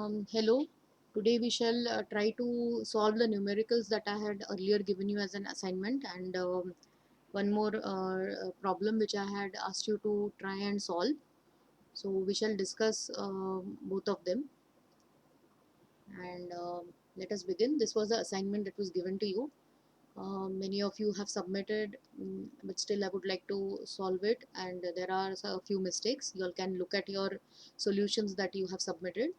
Hello, today we shall try to solve the numericals that I had earlier given you as an assignment, and one more problem which I had asked you to try and solve. So we shall discuss both of them, and let us begin. This was the assignment that was given to you. Many of you have submitted, but still I would like to solve it, and there are a few mistakes. You all can look at your solutions that you have submitted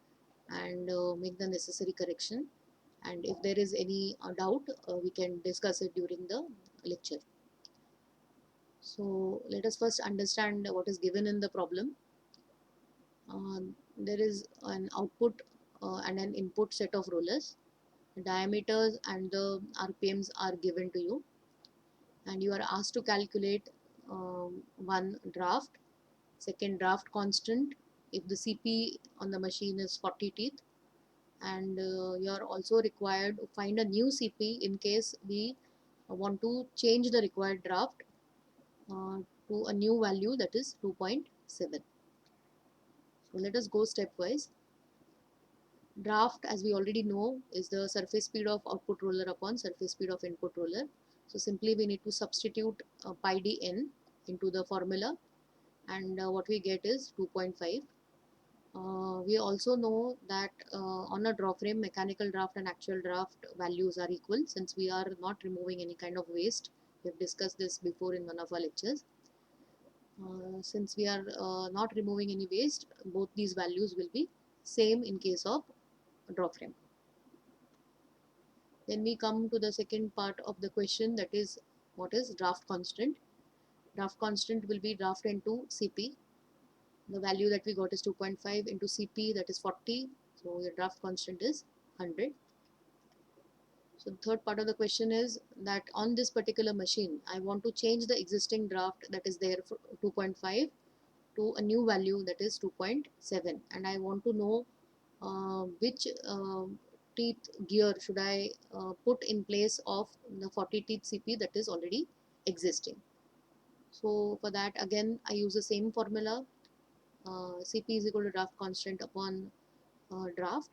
and make the necessary correction, and if there is any doubt, we can discuss it during the lecture. So let us first understand what is given in the problem. There is an output and an input set of rollers. The diameters and the RPMs are given to you, and you are asked to calculate one draft, second draft constant if the CP on the machine is 40 teeth, and you are also required to find a new CP in case we want to change the required draft uh, to a new value, that is 2.7. So let us go stepwise. Draft, as we already know, is the surface speed of output roller upon surface speed of input roller. So simply we need to substitute pi dn into the formula, and what we get is 2.5. We also know that on a draw frame, mechanical draft and actual draft values are equal, since we are not removing any kind of waste. We have discussed this before in one of our lectures. Since we are not removing any waste, both these values will be same in case of draw frame. Then we come to the second part of the question, that is what is draft constant. Draft constant will be draft into CP. The value that we got is 2.5 into CP, that is 40. So your draft constant is 100. So the third part of the question is that on this particular machine, I want to change the existing draft that is there for 2.5 to a new value that is 2.7, and I want to know which teeth gear should I put in place of the 40 teeth CP that is already existing. So for that, again I use the same formula. CP is equal to draft constant upon draft.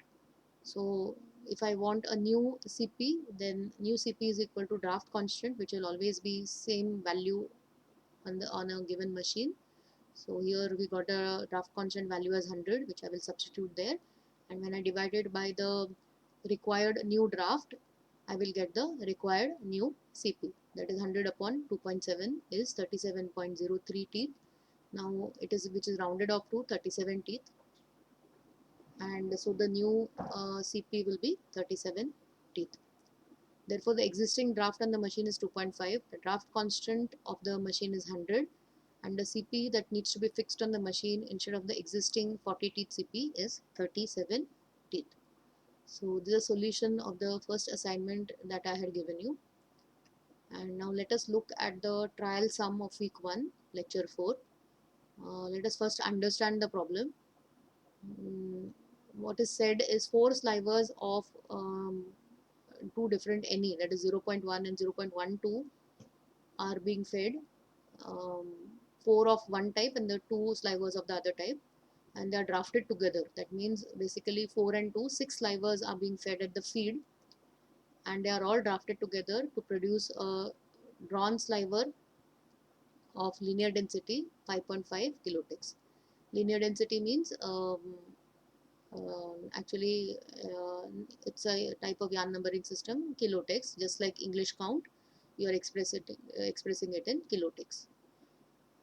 So if I want a new CP, then new CP is equal to draft constant, which will always be same value on a given machine. So here we got a draft constant value as 100, which I will substitute there, and when I divide it by the required new draft, I will get the required new CP, that is 100 upon 2.7 is 37.03 teeth. Now it is, which is rounded off to 37 teeth, and so the new CP will be 37 teeth. Therefore, the existing draft on the machine is 2.5. The draft constant of the machine is 100, and the CP that needs to be fixed on the machine instead of the existing 40 teeth CP is 37 teeth. So this is a solution of the first assignment that I had given you. And now let us look at the trial sum of week 1, lecture 4. Let us first understand the problem. What is said is 4 slivers of two different NE, that is 0.1 and 0.12, are being fed, um, 4 of one type and the 2 slivers of the other type, and they are drafted together. That means basically 4 and 2, 6 slivers are being fed at the feed, and they are all drafted together to produce a drawn sliver of linear density 5.5 kilotex. Linear density means actually it's a type of yarn numbering system, kilotex, just like English count, you are expressing it in kilotex.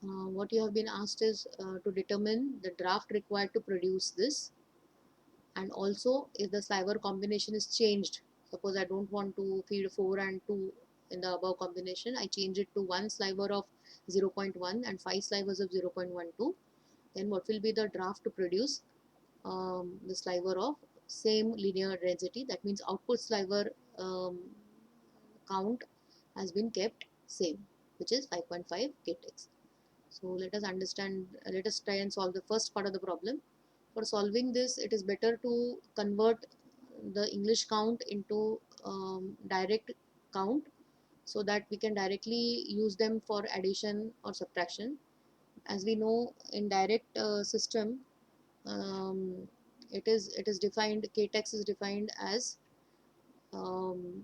What you have been asked is to determine the draft required to produce this, and also if the sliver combination is changed. Suppose I don't want to feed 4 and 2 in the above combination, I change it to 1 sliver of 0.1 and 5 slivers of 0.12, then what will be the draft to produce the sliver of same linear density? That means output sliver count has been kept same, which is 5.5 ktex. So let us try and solve the first part of the problem. For solving this, it is better to convert the English count into direct count, so that we can directly use them for addition or subtraction. As we know, in direct system, um, it is defined, Ktex is defined as um,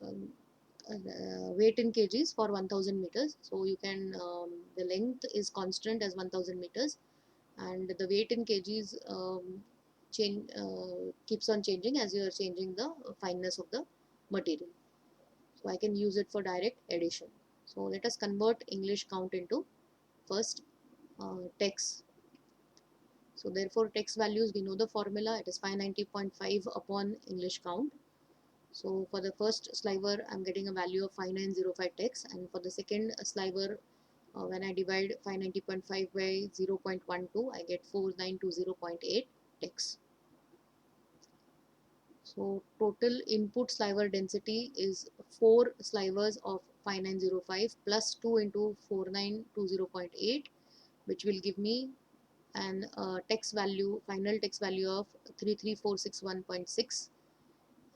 um, weight in kgs for 1000 meters. So you can the length is constant as 1000 meters, and the weight in kgs change keeps on changing as you are changing the fineness of the material. So I can use it for direct addition. So let us convert English count into first text. So therefore text values, we know the formula, it is 590.5 upon English count. So for the first sliver, I'm getting a value of 5905 tex, and for the second sliver, when I divide 590.5 by 0.12, I get 4920.8 tex. So total input sliver density is 4 slivers of 5905 plus 2 into 4920.8, which will give me an text value, final text value of 33461.6,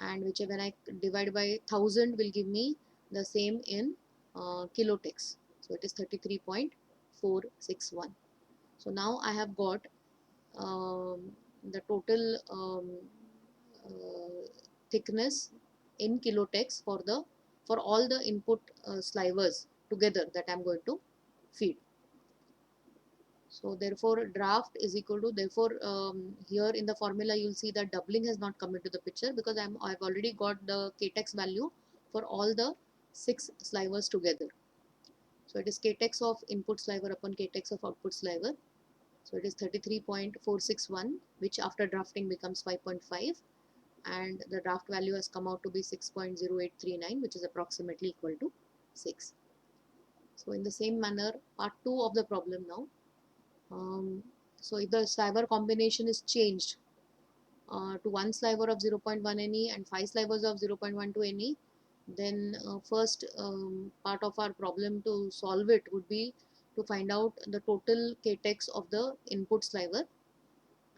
and which when I divide by 1000 will give me the same in kilotex. So it is 33.461. So now I have got the total thickness in kilotex for all the input slivers together that I'm going to feed. So therefore draft is equal to, therefore here in the formula you'll see that doubling has not come into the picture because I've already got the Ktex value for all the 6 slivers together. So it is Ktex of input sliver upon Ktex of output sliver. So it is 33.461, which after drafting becomes 5.5, and the draft value has come out to be 6.0839, which is approximately equal to 6. So in the same manner, part 2 of the problem now. So if the sliver combination is changed to one sliver of 0.1 Ne and 5 slivers of 0.12 Ne, then first part of our problem to solve it would be to find out the total Ktex of the input sliver,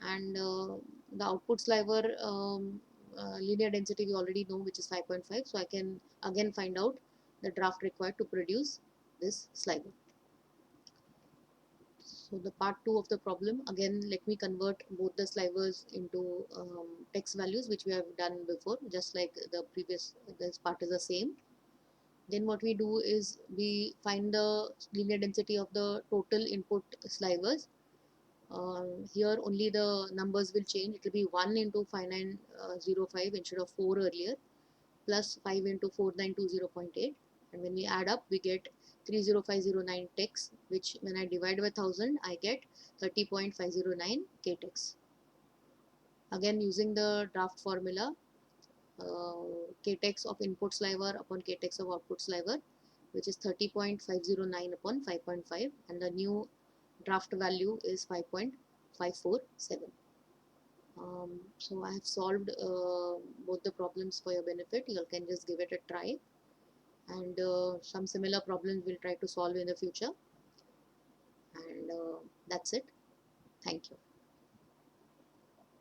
and the output sliver linear density we already know, which is 5.5. So I can again find out the draft required to produce this sliver. So the part 2 of the problem, again let me convert both the slivers into text values, which we have done before, just like the previous, this part is the same. Then what we do is we find the linear density of the total input slivers. Here only the numbers will change. It will be 1 into 5905 instead of 4 earlier, plus 5 into 4920.8, and when we add up we get 30509 tex, which when I divide by 1000 I get 30.509 ktex. Again using the draft formula, ktex of input sliver upon ktex of output sliver, which is 30.509 upon 5.5, and the new draft value is 5.547. So I have solved both the problems for your benefit. You can just give it a try, and some similar problems we'll try to solve in the future, and that's it. Thank you.